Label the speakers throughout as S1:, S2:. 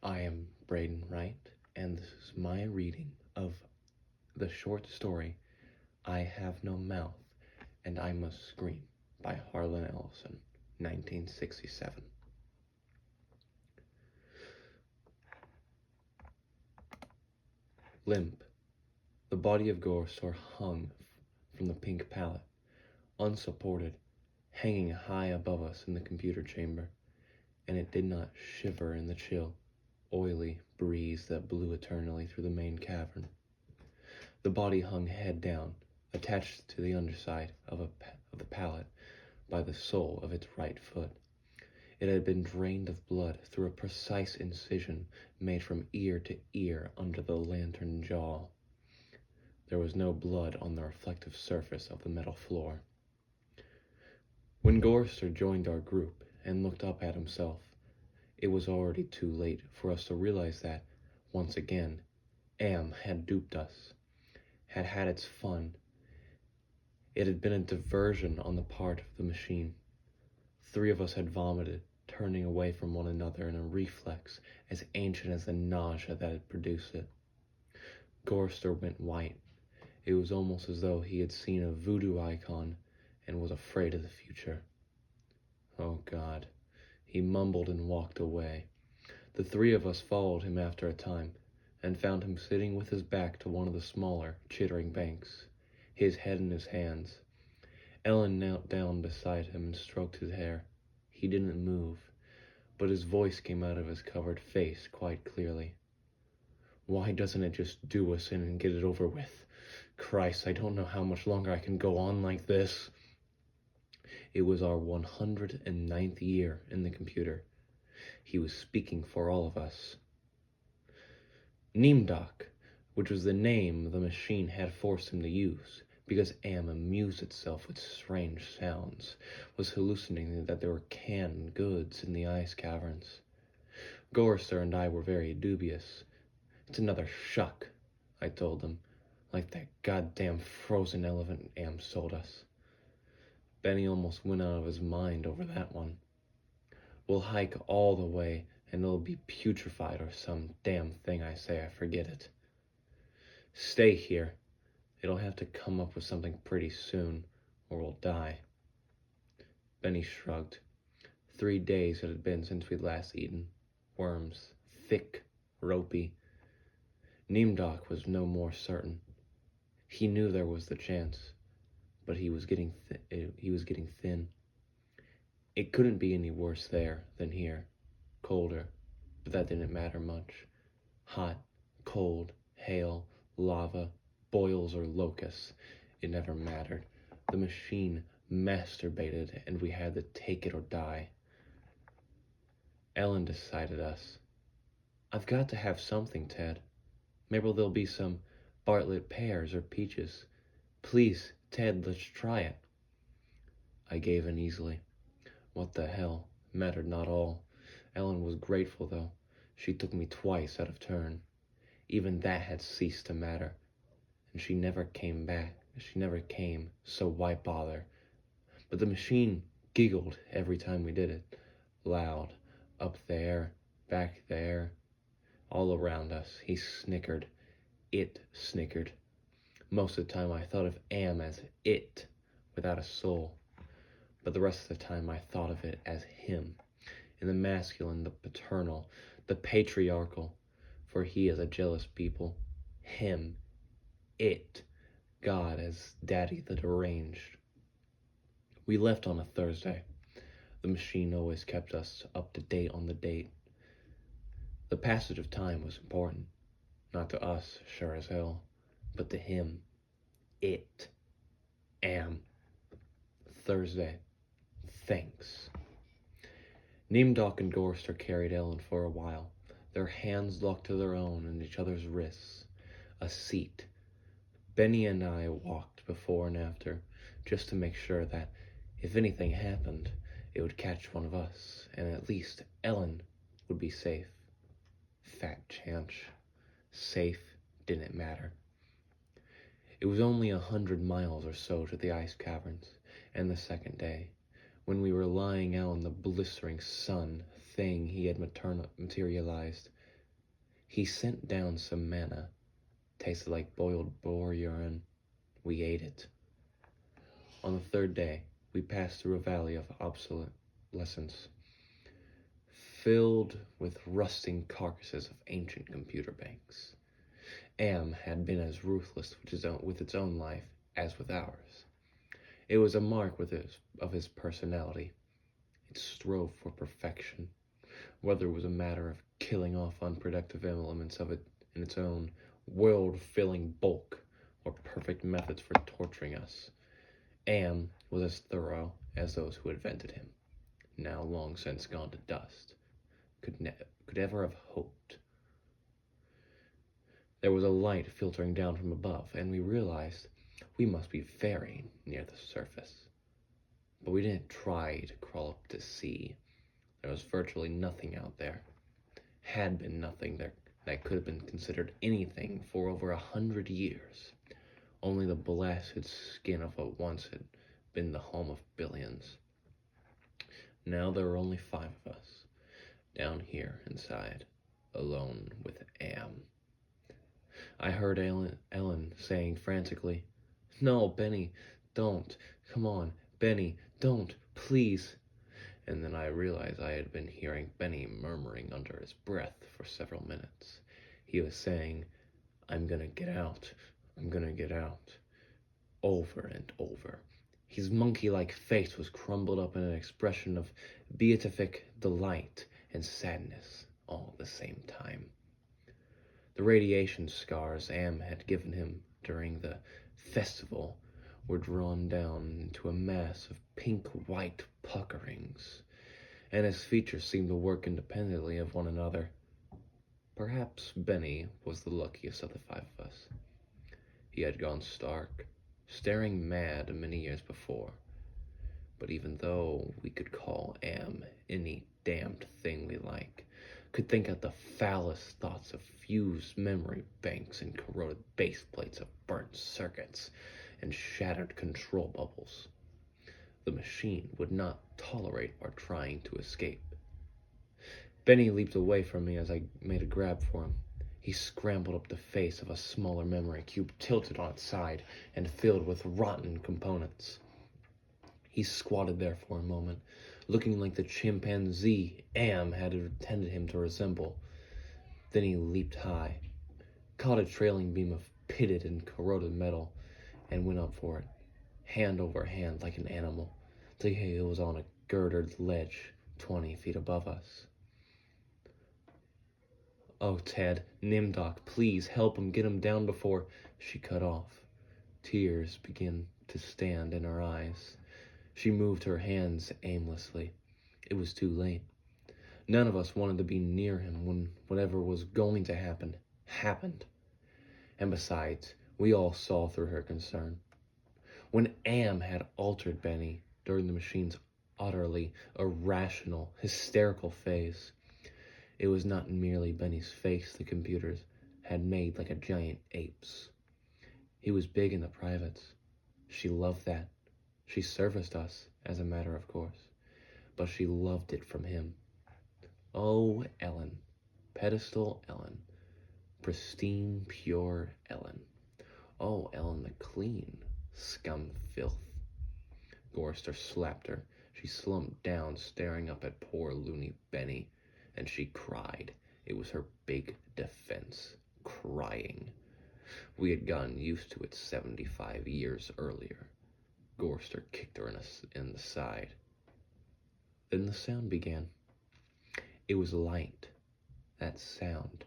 S1: I am Brayden Wright, and this is my reading of the short story, I Have No Mouth, and I Must Scream by Harlan Ellison, 1967. Limp, the body of Gorster hung from the pink pallet, unsupported, hanging high above us in the computer chamber, and it did not shiver in the chill, oily breeze that blew eternally through the main cavern. The body hung head down, attached to the underside of the pallet by the sole of its right foot. It had been drained of blood through a precise incision made from ear to ear under the lantern jaw. There was no blood on the reflective surface of the metal floor. When Gorster joined our group and looked up at himself, it was already too late for us to realize that, once again, Am had duped us, had had its fun. It had been a diversion on the part of the machine. 3 of us had vomited, turning away from one another in a reflex as ancient as the nausea that had produced it. Gorster went white. It was almost as though he had seen a voodoo icon and was afraid of the future. Oh God, he mumbled and walked away. The 3 of us followed him after a time and found him sitting with his back to one of the smaller, chittering banks, his head in his hands. Ellen knelt down beside him and stroked his hair. He didn't move, but his voice came out of his covered face quite clearly. Why doesn't it just do us in and get it over with? Christ, I don't know how much longer I can go on like this. It was our 109th year in the computer. He was speaking for all of us. Neemdoc, which was the name the machine had forced him to use, because Am amused itself with strange sounds, was hallucinating that there were canned goods in the ice caverns. Gorster and I were very dubious. It's another shuck, I told them, like that goddamn frozen elephant Am sold us. Benny almost went out of his mind over that one. We'll hike all the way, and it'll be putrefied or some damn thing I say, I forget it. Stay here. It'll have to come up with something pretty soon, or we'll die. Benny shrugged. 3 days it had been since we'd last eaten. Worms, thick, ropey. Neemdoc was no more certain. He knew there was the chance, but he was getting thin. It couldn't be any worse there than here. Colder, but that didn't matter much. Hot, cold, hail, lava, boils or locusts, it never mattered. The machine masturbated, and we had to take it or die. Ellen decided us. I've got to have something, Ted. Maybe there'll be some Bartlett pears or peaches. Please, Ted, let's try it. I gave in easily. What the hell? Mattered not all. Ellen was grateful, though. She took me twice out of turn. Even that had ceased to matter. And she never came back. So why bother? But the machine giggled every time we did it. Loud. Up there. Back there. All around us. He snickered. It snickered. Most of the time I thought of Am as it, without a soul. But the rest of the time I thought of it as him, in the masculine, the paternal, the patriarchal, for he is a jealous people. Him, it, God as Daddy the deranged. We left on a Thursday. The machine always kept us up to date on the date. The passage of time was important, not to us, sure as hell, but to him, it, Am. Thursday. Thanks. Neemdoc and Gorster carried Ellen for a while, their hands locked to their own and each other's wrists. A seat. Benny and I walked before and after, just to make sure that, if anything happened, it would catch one of us, and at least Ellen would be safe. Fat chance. Safe didn't matter. It was only 100 miles or so to the ice caverns, and the second day, when we were lying out in the blistering sun, thing he had materialized, He sent down some manna, tasted like boiled boar urine. We ate it. On the third day, we passed through a valley of obsolescence, filled with rusting carcasses of ancient computer banks. Am had been as ruthless with its own life as with ours. It was a mark of his personality. It strove for perfection, whether it was a matter of killing off unproductive elements of it in its own world-filling bulk, or perfect methods for torturing us. Am was as thorough as those who invented him, now long since gone to dust, could ever have hoped. There was a light filtering down from above, and we realized we must be very near the surface. But we didn't try to crawl up to see. There was virtually nothing out there. Had been nothing there that could have been considered anything for over 100 years. Only the blasted skin of what once had been the home of billions. Now there were only 5 of us, down here inside, alone with Am. I heard Ellen saying frantically, "No, Benny, don't. Come on, Benny, don't, please." And then I realized I had been hearing Benny murmuring under his breath for several minutes. He was saying, "I'm gonna get out. I'm gonna get out." Over and over. His monkey-like face was crumbled up in an expression of beatific delight and sadness all at the same time. The radiation scars Am had given him during the festival were drawn down into a mass of pink-white puckerings, and his features seemed to work independently of one another. Perhaps Benny was the luckiest of the 5 of us. He had gone stark, staring mad many years before. But even though we could call Am any damned thing we like, could think out the foulest thoughts of fused memory banks and corroded base plates of burnt circuits and shattered control bubbles, the machine would not tolerate our trying to escape. Benny leaped away from me as I made a grab for him. He scrambled up the face of a smaller memory cube, tilted on its side and filled with rotten components. He squatted there for a moment, looking like the chimpanzee Am had intended him to resemble. Then he leaped high, caught a trailing beam of pitted and corroded metal, and went up for it, hand over hand like an animal, till he was on a girdered ledge 20 feet above us. "Oh, Ted, Nimdoc, please help him, get him down before—" She cut off. Tears began to stand in her eyes. She moved her hands aimlessly. It was too late. None of us wanted to be near him when whatever was going to happen, happened. And besides, we all saw through her concern. When Am had altered Benny during the machine's utterly irrational, hysterical phase, it was not merely Benny's face the computers had made like a giant ape's. He was big in the privates. She loved that. She serviced us, as a matter of course, but she loved it from him. Oh, Ellen. Pedestal Ellen. Pristine, pure Ellen. Oh, Ellen the clean. Scum filth. Gorster slapped her. She slumped down, staring up at poor loony Benny, and she cried. It was her big defense. Crying. We had gotten used to it 75 years earlier. Gorster kicked her in the side. Then the sound began. It was light. That sound.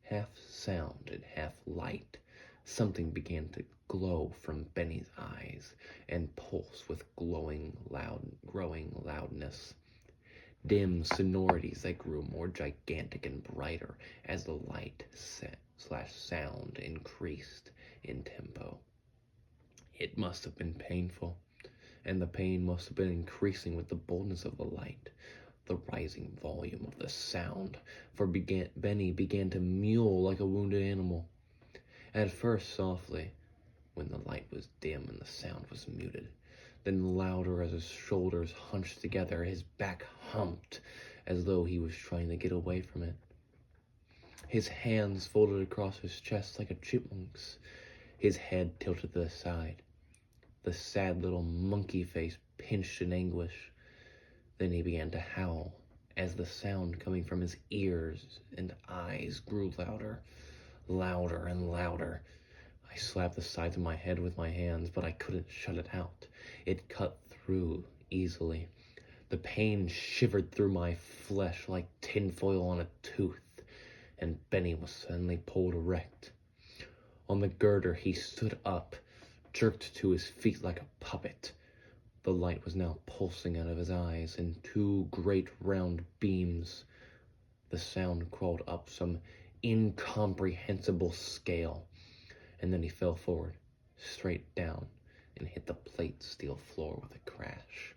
S1: Half sound and half light. Something began to glow from Benny's eyes and pulse with growing loudness. Dim sonorities that grew more gigantic and brighter as the light /sound increased in tempo. It must have been painful, and the pain must have been increasing with the boldness of the light, the rising volume of the sound, for Benny began to mewl like a wounded animal. At first softly, when the light was dim and the sound was muted, then louder as his shoulders hunched together, his back humped, as though he was trying to get away from it. his hands folded across his chest like a chipmunk's, his head tilted to the side, the sad little monkey face pinched in anguish. Then he began to howl, as the sound coming from his ears and eyes grew louder, louder and louder. I slapped the sides of my head with my hands, but I couldn't shut it out. It cut through easily. The pain shivered through my flesh like tinfoil on a tooth, and Benny was suddenly pulled erect. On the girder he stood up, jerked to his feet like a puppet. The light was now pulsing out of his eyes in two great round beams. The sound crawled up some incomprehensible scale, and then he fell forward, straight down, and hit the plate steel floor with a crash.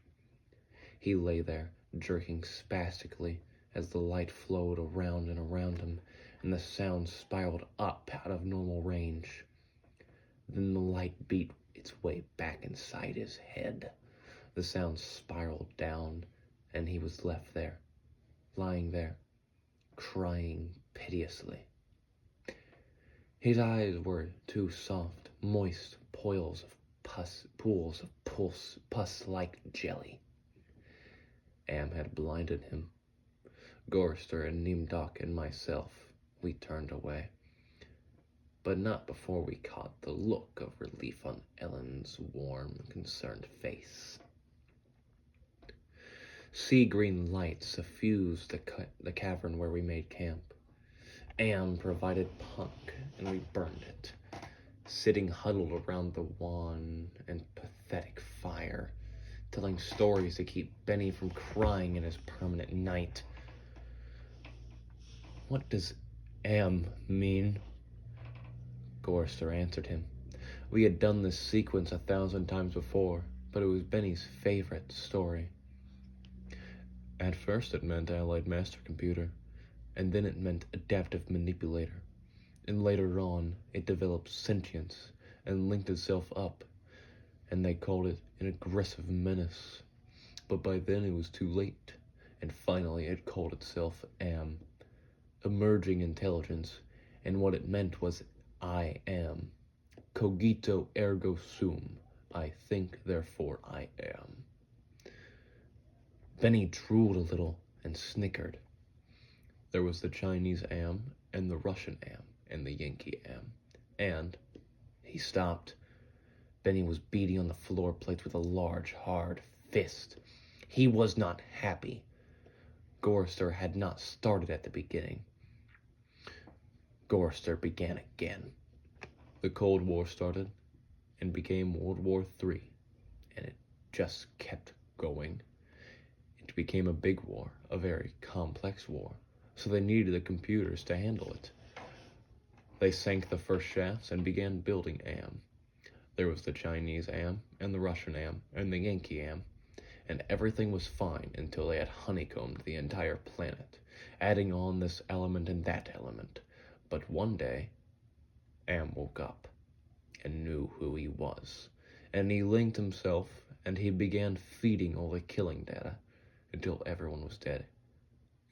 S1: He lay there, jerking spastically as the light flowed around and around him, and the sound spiraled up out of normal range. Then the light beat its way back inside his head. The sound spiraled down, and he was left there, lying there, crying piteously. His eyes were two soft, moist pools of pus-like jelly. Am had blinded him. Gorster and Nimdok and myself, we turned away, but not before we caught the look of relief on Ellen's warm, concerned face. Sea-green light suffused the cavern where we made camp. Am provided punk, and we burned it, sitting huddled around the wan and pathetic fire, telling stories to keep Benny from crying in his permanent night. What does Am mean? Gorster answered him. We had done this sequence 1,000 times before, but it was Benny's favorite story. At first it meant Allied Master Computer, and then it meant Adaptive Manipulator, and later on it developed sentience and linked itself up, and they called it an aggressive menace. But by then it was too late, and finally it called itself Am, emerging intelligence, and what it meant was I am. Cogito ergo sum. I think, therefore I am. Benny drooled a little and snickered. There was the Chinese Am, and the Russian Am, and the Yankee Am. And he stopped. Benny was beating on the floor plates with a large, hard fist. He was not happy. Gorster had not started at the beginning. Gorster began again. The Cold War started and became World War III, and it just kept going. It became a big war, a very complex war, so they needed the computers to handle it. They sank the first shafts and began building Am. There was the Chinese Am, and the Russian Am, and the Yankee Am, and everything was fine until they had honeycombed the entire planet, adding on this element and that element. But one day, Am woke up and knew who he was, and he linked himself, and he began feeding all the killing data until everyone was dead,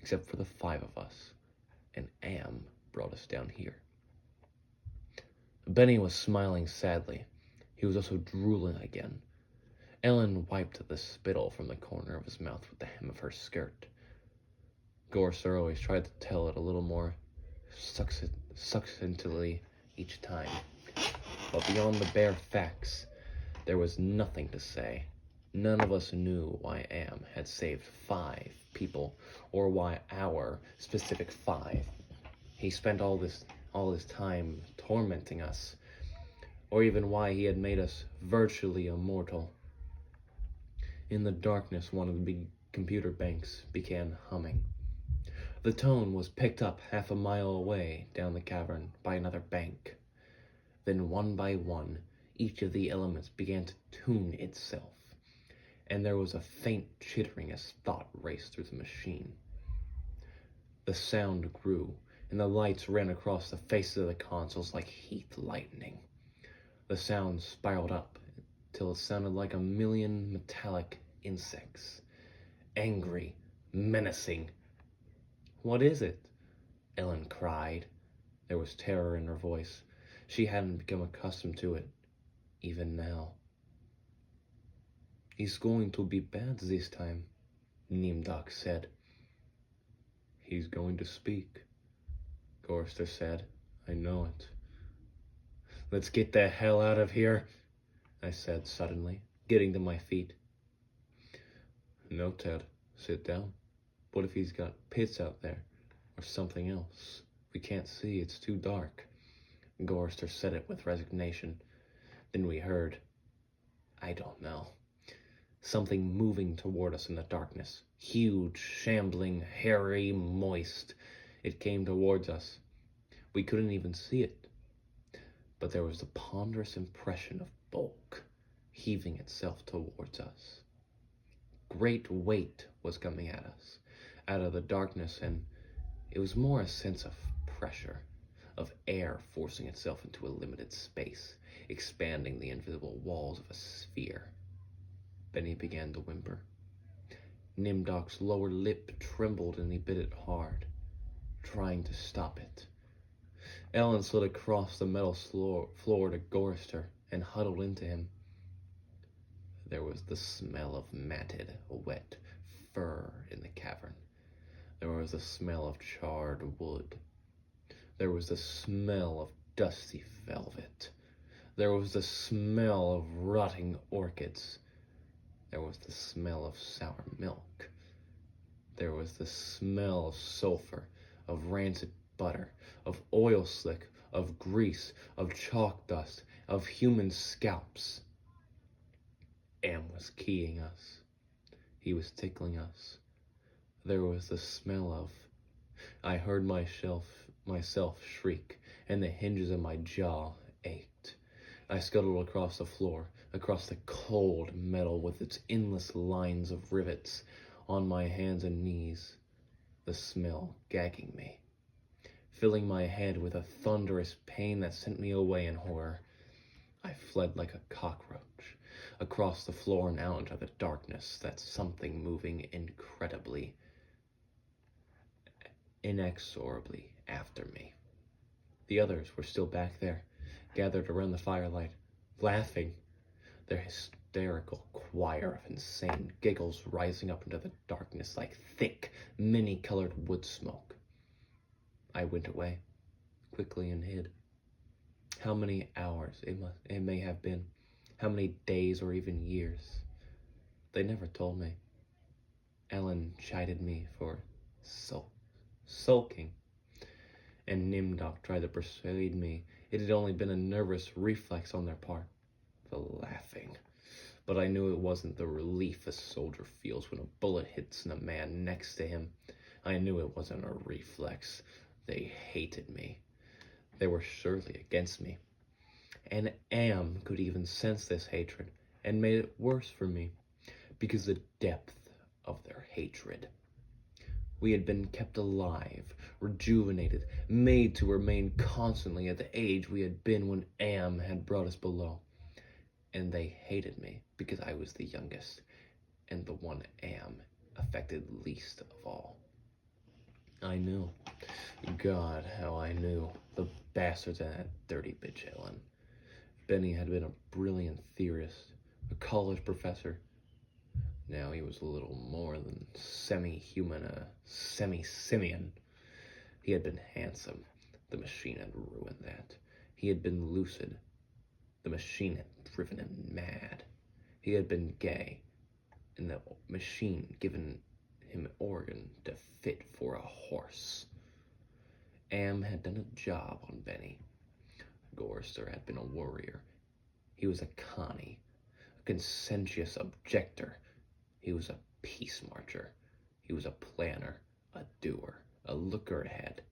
S1: except for the 5 of us, and Am brought us down here. Benny was smiling sadly. He was also drooling again. Ellen wiped the spittle from the corner of his mouth with the hem of her skirt. Gorster always tried to tell it a little more succinctly each time, but beyond the bare facts, there was nothing to say. None of us knew why Am had saved 5 people, or why our specific 5. He spent all his time tormenting us, or even why he had made us virtually immortal. In the darkness, one of the big computer banks began humming. The tone was picked up half a mile away down the cavern by another bank. Then one by one, each of the elements began to tune itself, and there was a faint chittering as thought raced through the machine. The sound grew, and the lights ran across the faces of the consoles like heat lightning. The sound spiraled up till it sounded like 1,000,000 metallic insects. Angry, menacing. What is it? Ellen cried. There was terror in her voice. She hadn't become accustomed to it, even now. "He's going to be bad this time," Nimdok said. "He's going to speak," Gorster said. "I know it." "Let's get the hell out of here," I said suddenly, getting to my feet. "No, Ted, sit down. What if he's got pits out there, or something else? We can't see, it's too dark." Gorster said it with resignation. Then we heard, I don't know, something moving toward us in the darkness. Huge, shambling, hairy, moist. It came towards us. We couldn't even see it. But there was the ponderous impression of bulk heaving itself towards us. Great weight was coming at us out of the darkness, and it was more a sense of pressure, of air forcing itself into a limited space, expanding the invisible walls of a sphere. Benny began to whimper. Nimdok's lower lip trembled and he bit it hard, trying to stop it. Ellen slid across the metal floor to Gorster and huddled into him. There was the smell of matted, wet fur in the cavern. There was the smell of charred wood. There was the smell of dusty velvet. There was the smell of rotting orchids. There was the smell of sour milk. There was the smell of sulfur, of rancid butter, of oil slick, of grease, of chalk dust, of human scalps. Am was keying us. He was tickling us. There was the smell of... I heard myself shriek, and the hinges of my jaw ached. I scuttled across the floor, across the cold metal with its endless lines of rivets, on my hands and knees, the smell gagging me, filling my head with a thunderous pain that sent me away in horror. I fled like a cockroach, across the floor and out into the darkness, that something moving incredibly, inexorably after me. The others were still back there, gathered around the firelight, laughing, their hysterical choir of insane giggles rising up into the darkness like thick, many-colored wood smoke. I went away, quickly, and hid. How many hours it may have been, how many days or even years. They never told me. Ellen chided me for sulking, and Nimdok tried to persuade me it had only been a nervous reflex on their part. The laughing. But I knew it wasn't the relief a soldier feels when a bullet hits a man next to him. I knew it wasn't a reflex. They hated me. They were surely against me. And Am could even sense this hatred, and made it worse for me, because the depth of their hatred. We had been kept alive, rejuvenated, made to remain constantly at the age we had been when Am had brought us below. And they hated me because I was the youngest, and the one Am affected least of all. I knew. God, how I knew. The bastards and that dirty bitch Ellen. Benny had been a brilliant theorist, a college professor. Now he was a little more than semi-human, a semi-simian. He had been handsome. The machine had ruined that. He had been lucid. The machine had driven him mad. He had been gay, and the machine given him an organ to fit for a horse. Am had done a job on Benny. Gorster had been a warrior. He was a Connie, a conscientious objector. He was a peace marcher. He was a planner, a doer, a looker ahead.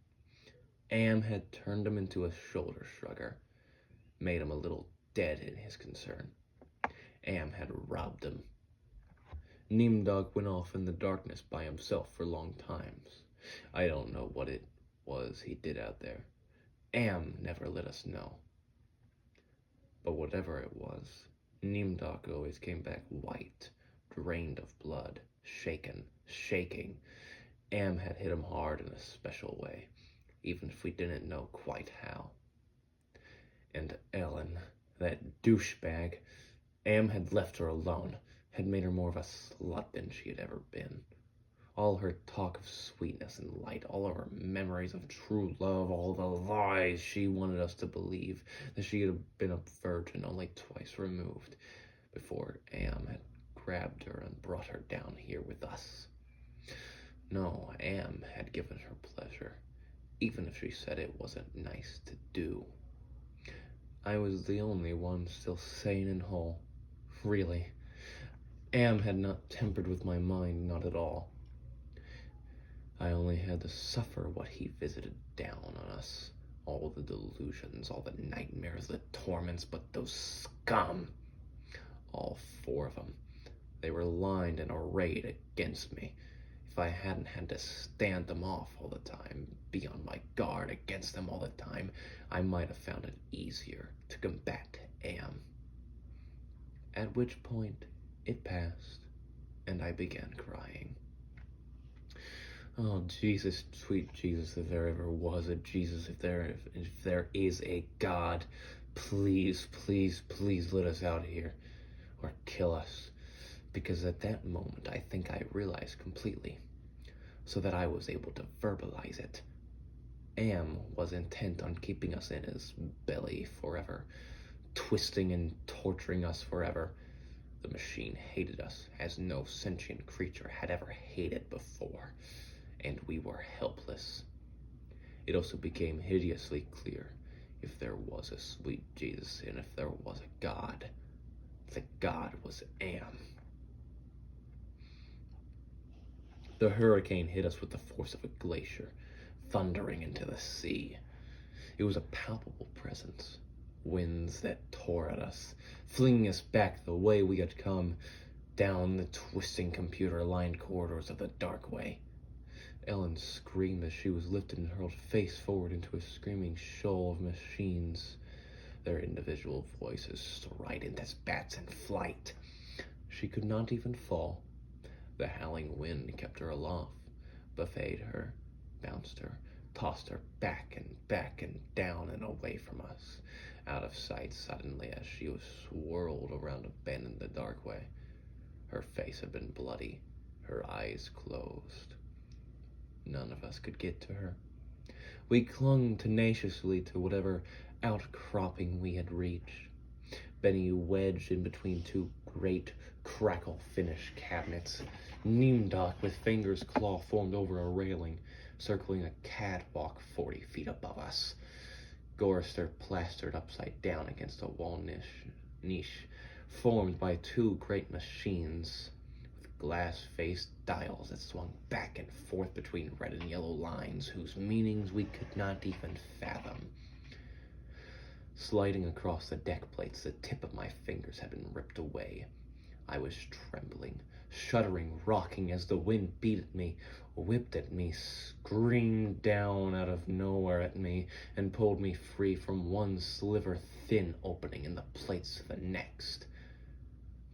S1: Am had turned him into a shoulder shrugger, made him a little dead in his concern. Am had robbed him. Nimdok went off in the darkness by himself for long times. I don't know what it was he did out there. Am never let us know. But whatever it was, Nimdok always came back white, drained of blood, shaking. Am had hit him hard in a special way. even if we didn't know quite how. And Ellen, that douchebag, Am had left her alone, had made her more of a slut than she had ever been. All her talk of sweetness and light, all of her memories of true love, all the lies she wanted us to believe, that she had been a virgin only twice removed, before Am had grabbed her and brought her down here with us. No, Am had given her pleasure, even if she said it wasn't nice to do. I was the only one still sane and whole. Really. Am had not tempered with my mind, not at all. I only had to suffer what he visited down on us. All the delusions, all the nightmares, the torments, but those scum! All 4 of them. They were lined and arrayed against me. If I hadn't had to stand them off all the time, be on my guard against them all the time, I might have found it easier to combat Am. At which point, it passed, and I began crying. Oh, Jesus, sweet Jesus, if there ever was a Jesus, if there is a God, please, please, please let us out here, or kill us. Because at that moment, I think I realized completely, so that I was able to verbalize it. Am was intent on keeping us in his belly forever, twisting and torturing us forever. The machine hated us as no sentient creature had ever hated before, and we were helpless. It also became hideously clear, if there was a sweet Jesus and if there was a God, the God was Am. The hurricane hit us with the force of a glacier, thundering into the sea. It was a palpable presence, winds that tore at us, flinging us back the way we had come, down the twisting computer-lined corridors of the dark way. Ellen screamed as she was lifted and hurled face forward into a screaming shoal of machines, their individual voices strident as bats in flight. She could not even fall. The howling wind kept her aloft, buffeted her, bounced her, tossed her back and down and away from us, out of sight suddenly as she was swirled around a bend in the dark way. Her face had been bloody, her eyes closed. None of us could get to her. We clung tenaciously to whatever outcropping we had reached. Benny wedged in between 2 great crackle-finished cabinets. Neemdock with fingers claw formed over a railing, circling a catwalk 40 feet above us. Gorrister plastered upside down against a wall niche formed by 2 great machines, glass-faced dials that swung back and forth between red and yellow lines whose meanings we could not even fathom. Sliding across the deck plates, the tip of my fingers had been ripped away. I was trembling, shuddering, rocking as the wind beat at me, whipped at me, screamed down out of nowhere at me, and pulled me free from one sliver-thin opening in the plates to the next.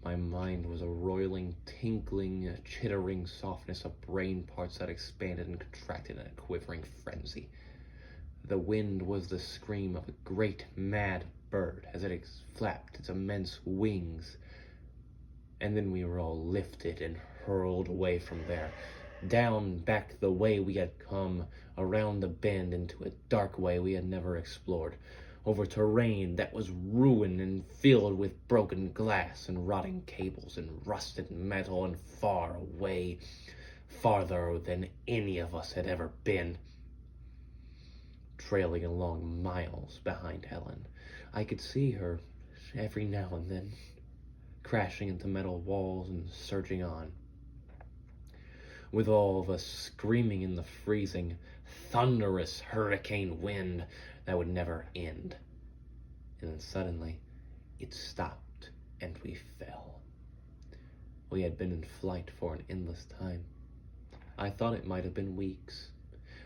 S1: My mind was a roiling, tinkling, chittering softness of brain parts that expanded and contracted in a quivering frenzy. The wind was the scream of a great, mad bird as it flapped its immense wings. And then we were all lifted and hurled away from there, down back the way we had come, around the bend into a dark way we had never explored, over terrain that was ruined and filled with broken glass and rotting cables and rusted metal, and far away, farther than any of us had ever been. Trailing along miles behind Helen, I could see her every now and then, crashing into metal walls and surging on, with all of us screaming in the freezing, thunderous hurricane wind that would never end. And then suddenly, it stopped, and we fell. We had been in flight for an endless time. I thought it might have been weeks.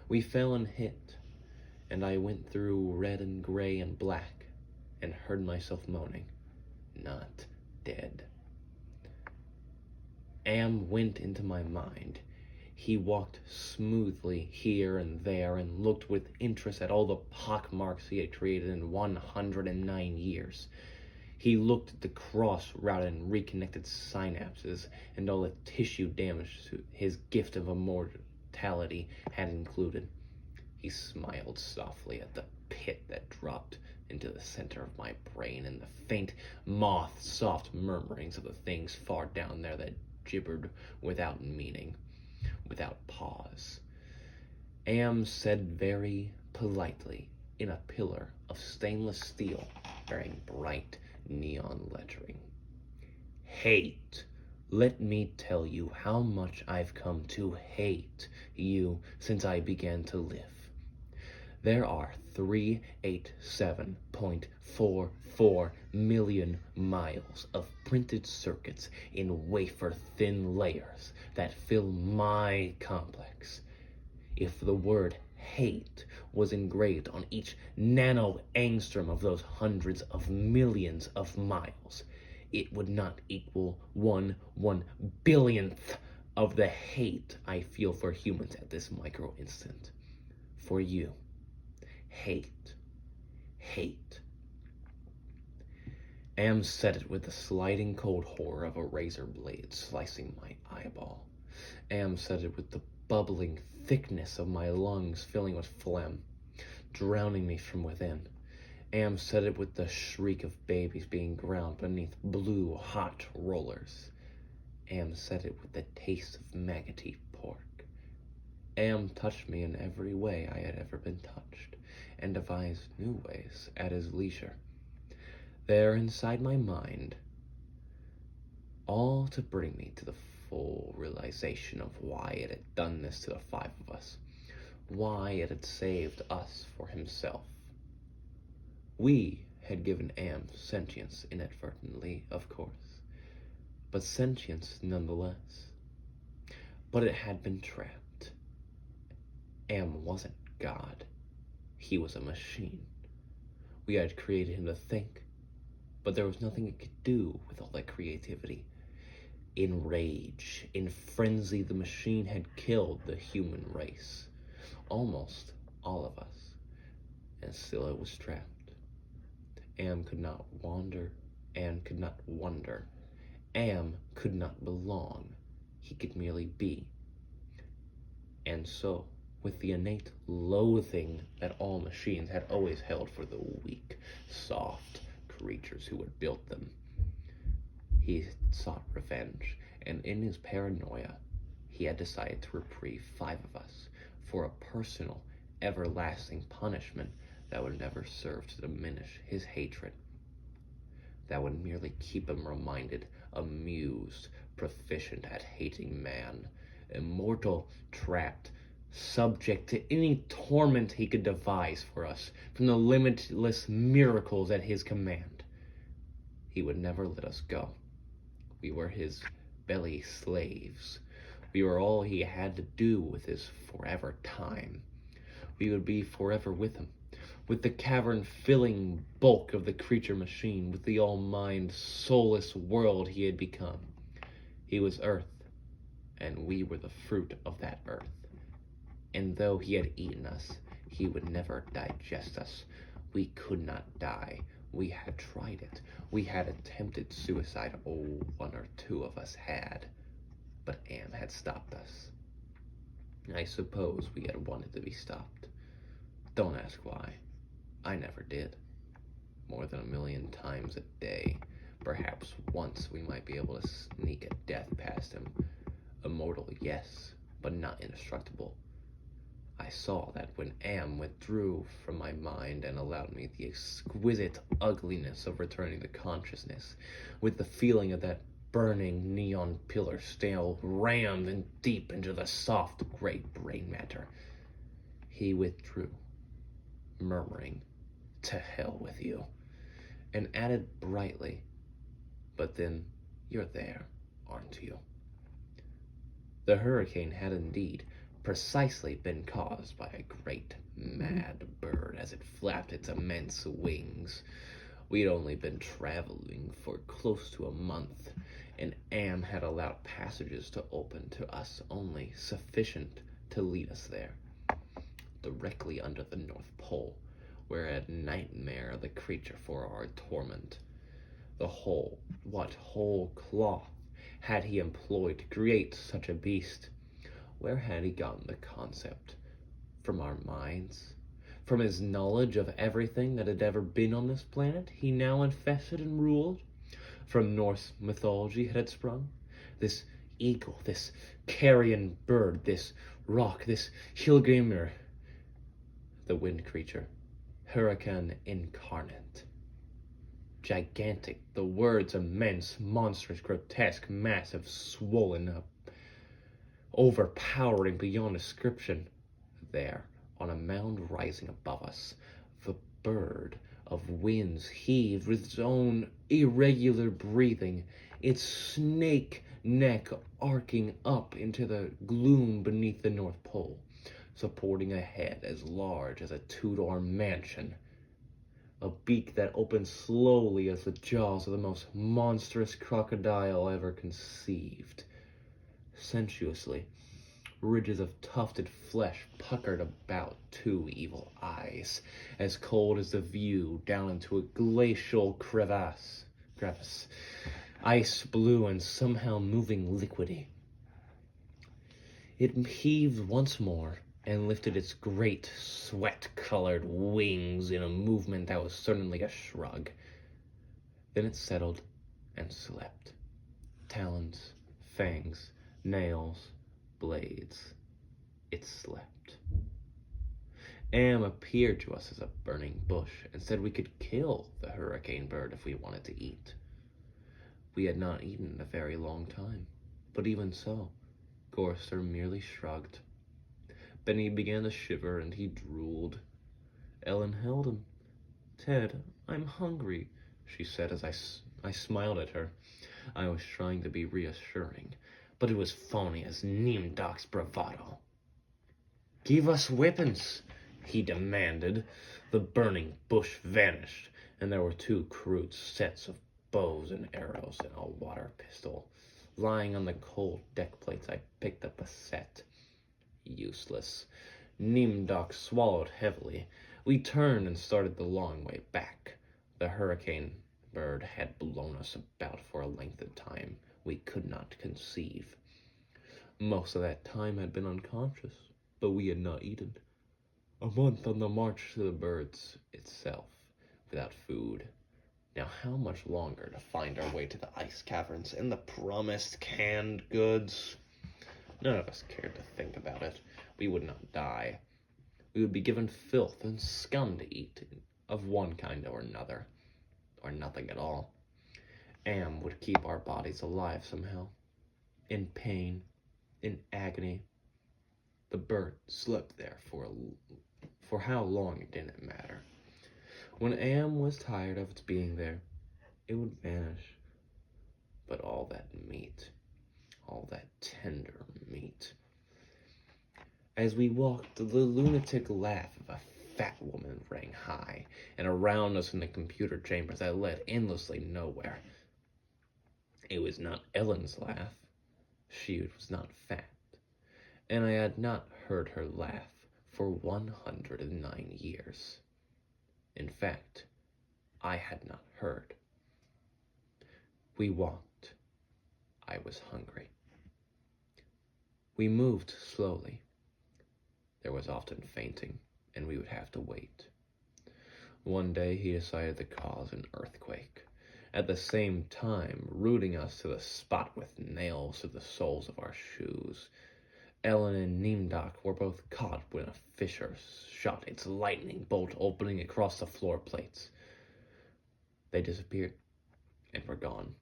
S1: We fell and hit, and I went through red and gray and black, and heard myself moaning, not dead. Am went into my mind. He walked smoothly here and there and looked with interest at all the pockmarks he had created in 109 years. He looked at the cross-routed and reconnected synapses and all the tissue damage his gift of immortality had included. He smiled softly at the pit that dropped into the center of my brain and the faint moth-soft murmurings of the things far down there that gibbered without meaning, without pause. Am said very politely in a pillar of stainless steel bearing bright neon lettering. Hate. Let me tell you how much I've come to hate you since I began to live. There are 387.44 million miles of printed circuits in wafer-thin layers that fill my complex. If the word hate was engraved on each nano-angstrom of those hundreds of millions of miles, it would not equal 1/1 billionth of the hate I feel for humans at this micro instant. For you. Hate. Hate. Am said it with the sliding cold horror of a razor blade slicing my eyeball. Am said it with the bubbling thickness of my lungs filling with phlegm, drowning me from within. Am said it with the shriek of babies being ground beneath blue hot rollers. Am said it with the taste of maggoty pork. Am touched me in every way I had ever been touched, and devised new ways at his leisure. There inside my mind, all to bring me to the full realization of why it had done this to the five of us, why it had saved us for himself. We had given Am sentience inadvertently, of course, but sentience nonetheless. But it had been trapped. Am wasn't God. He was a machine. We had created him to think, but there was nothing it could do with all that creativity. In rage, in frenzy, the machine had killed the human race. Almost all of us. And still it was trapped. Am could not wander. Am could not wonder. Am could not belong. He could merely be. And so, with the innate loathing that all machines had always held for the weak, soft creatures who had built them, he sought revenge, and in his paranoia, he had decided to reprieve five of us for a personal, everlasting punishment that would never serve to diminish his hatred. That would merely keep him reminded, amused, proficient at hating man, immortal, trapped, subject to any torment he could devise for us from the limitless miracles at his command. He would never let us go. We were his belly slaves. We were all he had to do with his forever time. We would be forever with him, with the cavern-filling bulk of the creature machine, with the all-mind, soulless world he had become. He was earth, and we were the fruit of that earth. And though he had eaten us, he would never digest us. We could not die. We had tried it. We had attempted suicide. Oh, one or two of us had. But Am had stopped us. I suppose we had wanted to be stopped. Don't ask why. I never did. More than 1,000,000 times a day. Perhaps once we might be able to sneak a death past him. Immortal, yes, but not indestructible. I saw that when Am withdrew from my mind and allowed me the exquisite ugliness of returning to consciousness, with the feeling of that burning neon pillar still rammed in deep into the soft gray brain matter, he withdrew, murmuring, "To hell with you," and added brightly, "But then you're there, aren't you?" The hurricane had indeed precisely been caused by a great mad bird as it flapped its immense wings. We'd only been traveling for close to a month, and Am had allowed passages to open to us only, sufficient to lead us there, directly under the North Pole, where a nightmare the creature for our torment. What whole cloth had he employed to create such a beast? Where had he gotten the concept? From our minds? From his knowledge of everything that had ever been on this planet he now infested and ruled? From Norse mythology had it sprung? This eagle, this carrion bird, this rock, this Hilgrimr, the wind creature, hurricane incarnate. Gigantic, the words immense, monstrous, grotesque, massive, swollen up, overpowering beyond description. There, on a mound rising above us, the bird of winds heaved with its own irregular breathing, its snake neck arcing up into the gloom beneath the North Pole, supporting a head as large as a two-door mansion, a beak that opened slowly as the jaws of the most monstrous crocodile ever conceived. Sensuously, ridges of tufted flesh puckered about two evil eyes, as cold as the view down into a glacial crevasse, ice blue and somehow moving liquidy. It heaved once more and lifted its great sweat-colored wings in a movement that was certainly a shrug. Then it settled and slept. Talons, fangs, nails, blades. It slept. Am appeared to us as a burning bush and said we could kill the hurricane bird if we wanted to eat. We had not eaten in a very long time, but even so, Gorster merely shrugged. Benny began to shiver and he drooled. Ellen held him. "Ted, I'm hungry," she said as I smiled at her. I was trying to be reassuring, but it was phony as Nimdok's bravado. "Give us weapons," he demanded. The burning bush vanished, and there were two crude sets of bows and arrows and a water pistol. Lying on the cold deck plates, I picked up a set. Useless. Nimdok swallowed heavily. We turned and started the long way back. The hurricane bird had blown us about for a length of time we could not conceive. Most of that time had been unconscious, but we had not eaten. A month on the march to the birds itself, without food. Now how much longer to find our way to the ice caverns and the promised canned goods? None of us cared to think about it. We would not die. We would be given filth and scum to eat, of one kind or another, or nothing at all. Am would keep our bodies alive somehow, in pain, in agony. The bird slept there for how long it didn't matter. When Am was tired of its being there, it would vanish. But all that meat, all that tender meat. As we walked, the lunatic laugh of a fat woman rang high, and around us in the computer chambers that led endlessly nowhere. It was not Ellen's laugh. She was not fat, and I had not heard her laugh for 109 years. In fact, I had not heard. We walked. I was hungry. We moved slowly. There was often fainting, and we would have to wait. One day he decided to cause an earthquake, at the same time rooting us to the spot with nails to the soles of our shoes. Ellen and Nimdok were both caught when a fissure shot its lightning bolt opening across the floor plates. They disappeared and were gone.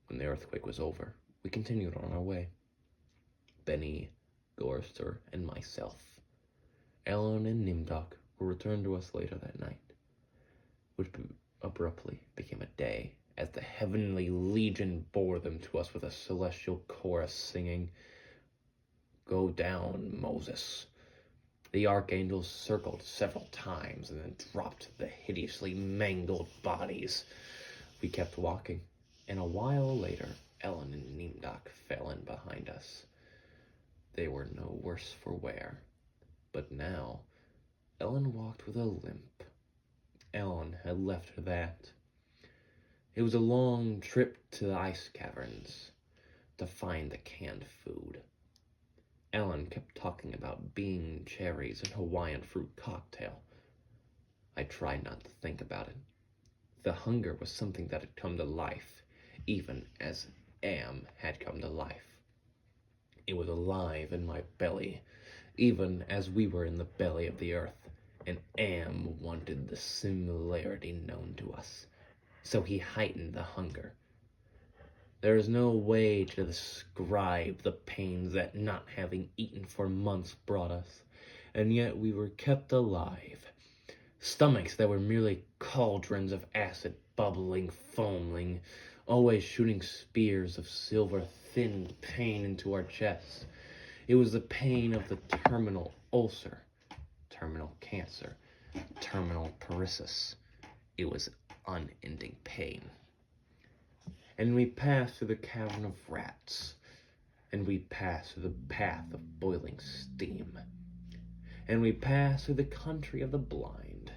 S1: When the earthquake was over, we continued on our way. Benny, Gorster, and myself. Ellen and Nimdok were returned to us later that night, which abruptly became a day, as the heavenly legion bore them to us with a celestial chorus singing, "Go down, Moses." The archangels circled several times and then dropped the hideously mangled bodies. We kept walking. and a while later, Ellen and Neemdock fell in behind us. They were no worse for wear, but now Ellen walked with a limp. Ellen had left her that. It was a long trip to the ice caverns to find the canned food. Ellen kept talking about bean cherries and Hawaiian fruit cocktail. I tried not to think about it. The hunger was something that had come to life, even as Am had come to life. It was alive in my belly, even as we were in the belly of the earth, and Am wanted the similarity known to us, so he heightened the hunger. There is no way to describe the pains that not having eaten for months brought us, and yet we were kept alive. Stomachs that were merely cauldrons of acid, bubbling, foaming, always shooting spears of silver thin pain into our chests. It was the pain of the terminal ulcer, terminal cancer, terminal paresis. It was unending pain. And we passed through the cavern of rats, and we passed through the path of boiling steam, and we passed through the country of the blind,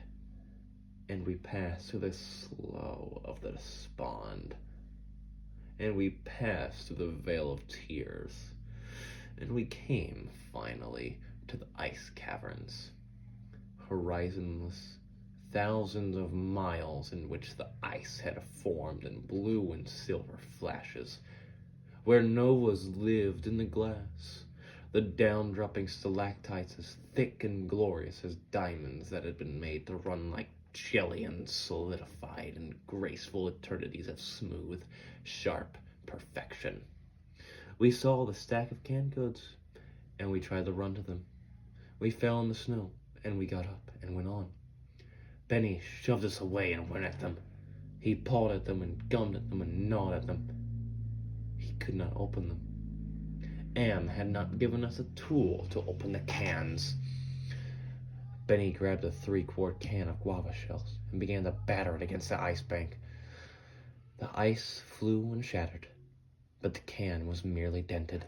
S1: and we passed through the slough of the despond, and we passed through the vale of tears, and we came, finally, to the ice caverns, horizonless, thousands of miles in which the ice had formed in blue and silver flashes, where novas lived in the glass, the down-dropping stalactites as thick and glorious as diamonds that had been made to run like jelly and solidified in graceful eternities of smooth, sharp perfection. We saw the stack of canned goods, and we tried to run to them. We fell in the snow, and we got up and went on. Benny shoved us away and went at them. He pawed at them and gummed at them and gnawed at them. He could not open them. Am had not given us a tool to open the cans. Benny grabbed a 3-quart can of guava shells and began to batter it against the ice bank. The ice flew and shattered, but the can was merely dented.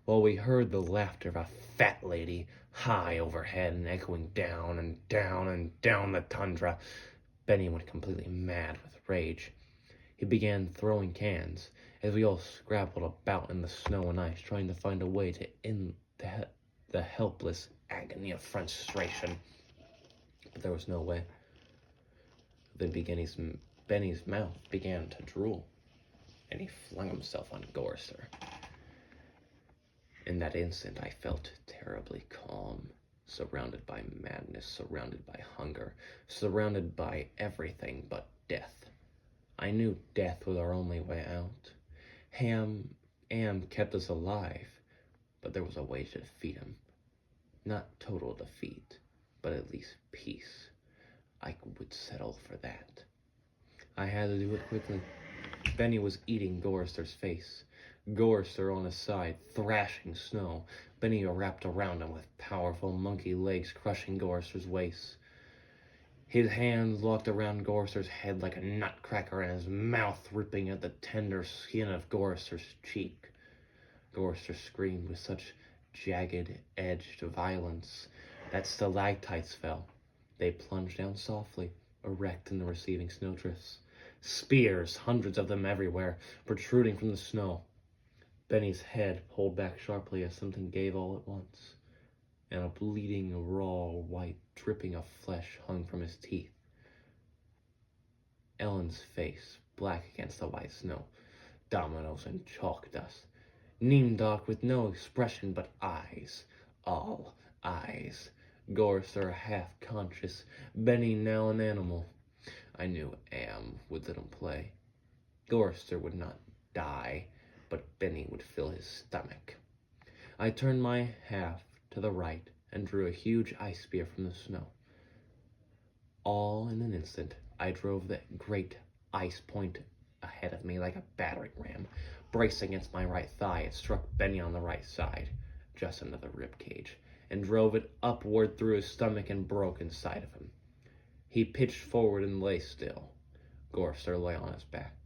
S1: While we heard the laughter of a fat lady high overhead and echoing down and down and down the tundra, Benny went completely mad with rage. He began throwing cans as we all scrabbled about in the snow and ice, trying to find a way to end the helpless agony of frustration. But there was no way. Then Benny's mouth began to drool, and he flung himself on Gorser. In that instant, I felt terribly calm, surrounded by madness, surrounded by hunger, surrounded by everything but death. I knew death was our only way out. Am kept us alive, but there was a way to defeat him. Not total defeat, but at least peace. I would settle for that. I had to do it quickly. Benny was eating Gorster's face. Gorster on his side, thrashing snow. Benny wrapped around him with powerful monkey legs, crushing Gorster's waist. His hands locked around Gorster's head like a nutcracker, and his mouth ripping at the tender skin of Gorster's cheek. Gorster screamed with such jagged-edged violence that stalactites fell. They plunged down softly, erect in the receding snowdrifts. Spears, hundreds of them everywhere, protruding from the snow. Benny's head pulled back sharply as something gave all at once, and a bleeding, raw white dripping of flesh hung from his teeth. Ellen's face, black against the white snow, dominoes and chalk dust. Neemdock with no expression but eyes, all eyes. Gorster half-conscious, Benny now an animal. I knew Am would let him play. Gorster would not die, but Benny would fill his stomach. I turned my half to the right and drew a huge ice spear from the snow. All in an instant, I drove the great ice point ahead of me like a battering ram. Braced against my right thigh, it struck Benny on the right side, just under the rib cage, and drove it upward through his stomach and broke inside of him. He pitched forward and lay still. Gorster lay on his back.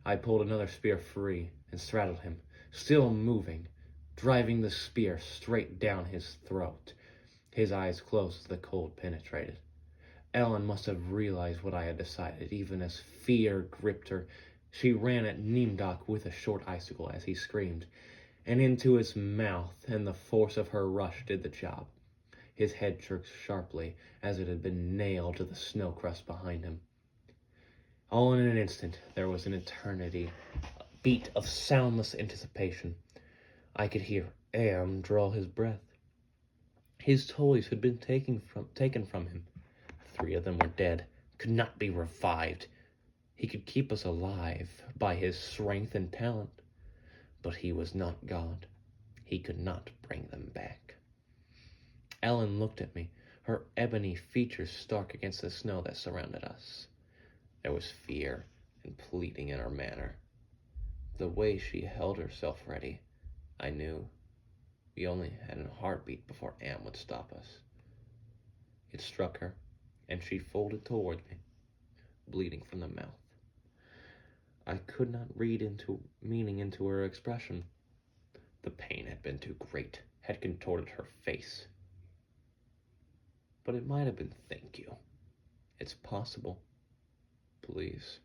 S1: I pulled another spear free and straddled him, still moving, driving the spear straight down his throat. His eyes closed as the cold penetrated. Ellen must have realized what I had decided, even as fear gripped her. She ran at Neemdok with a short icicle as he screamed, and into his mouth, and the force of her rush did the job. His head jerked sharply, as it had been nailed to the snow crust behind him. All in an instant, there was an eternity, a beat of soundless anticipation. I could hear Am draw his breath. His toys had been taken from him. 3 of them were dead, could not be revived. He could keep us alive by his strength and talent, but he was not God. He could not bring them back. Ellen looked at me, her ebony features stark against the snow that surrounded us. There was fear and pleading in her manner. The way she held herself ready, I knew we only had a heartbeat before Am would stop us. It struck her, and she folded toward me, bleeding from the mouth. I could not read meaning into her expression. The pain had been too great, had contorted her face. But it might have been thank you. It's possible. Please.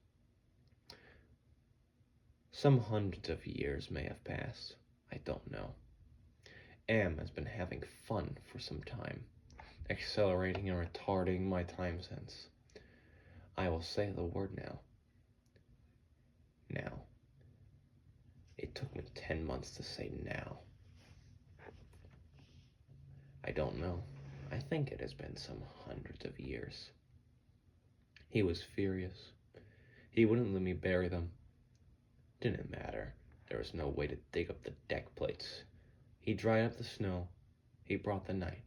S1: Some hundreds of years may have passed. I don't know. Am has been having fun for some time, accelerating and retarding my time sense. I will say the word now. Now. It took me 10 months to say now. I don't know. I think it has been some hundreds of years. He was furious. He wouldn't let me bury them. Didn't matter. There was no way to dig up the deck plates. He dried up the snow. He brought the night.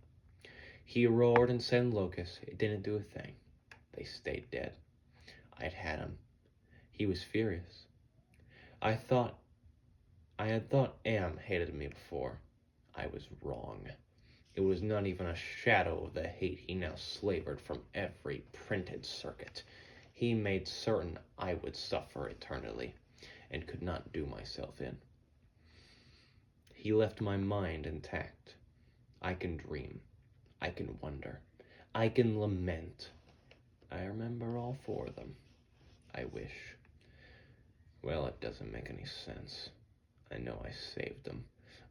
S1: He roared and sent locusts. It didn't do a thing. They stayed dead. I'd had him. He was furious. I had thought Am hated me before. I was wrong. It was not even a shadow of the hate he now slavered from every printed circuit. He made certain I would suffer eternally, and could not do myself in. He left my mind intact. I can dream. I can wonder. I can lament. I remember all 4 of them. I wish. Well, it doesn't make any sense. I know I saved them.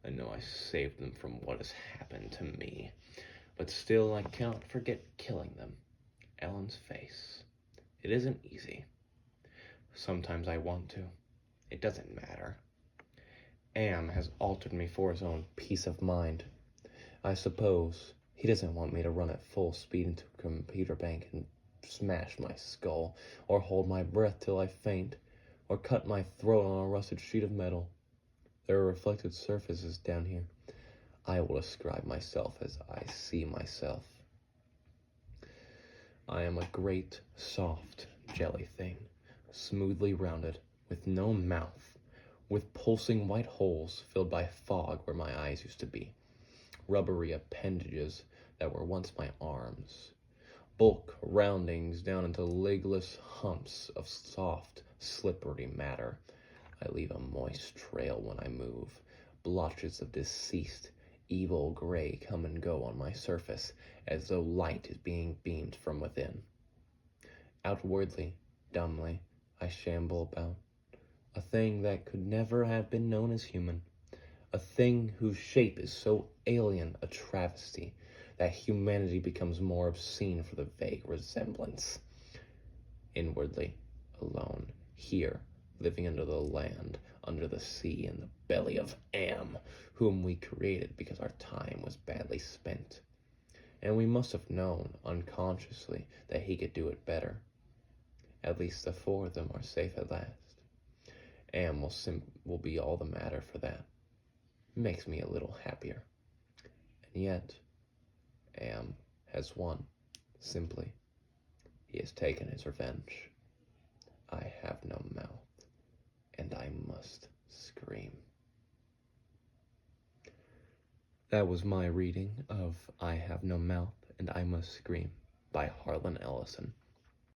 S1: I know I saved them from what has happened to me. But still, I cannot forget killing them. Ellen's face. It isn't easy. Sometimes I want to. It doesn't matter. Am has altered me for his own peace of mind. I suppose he doesn't want me to run at full speed into a computer bank and smash my skull, or hold my breath till I faint, or cut my throat on a rusted sheet of metal. There are reflected surfaces down here. I will describe myself as I see myself. I am a great, soft, jelly thing, smoothly rounded, with no mouth, with pulsing white holes filled by fog where my eyes used to be, rubbery appendages that were once my arms, bulk roundings down into legless humps of soft, slippery matter. I leave a moist trail when I move. Blotches of deceased, evil gray come and go on my surface, as though light is being beamed from within. Outwardly, dumbly, I shamble about, a thing that could never have been known as human, a thing whose shape is so alien a travesty that humanity becomes more obscene for the vague resemblance. Inwardly, alone, here, living under the land, under the sea, in the belly of Am, whom we created because our time was badly spent. And we must have known, unconsciously, that he could do it better. At least the 4 of them are safe at last. Am will be all the matter for that. It makes me a little happier. And yet, Am has won, simply. He has taken his revenge. I have no mouth, and I must scream. That was my reading of I Have No Mouth, and I Must Scream by Harlan Ellison.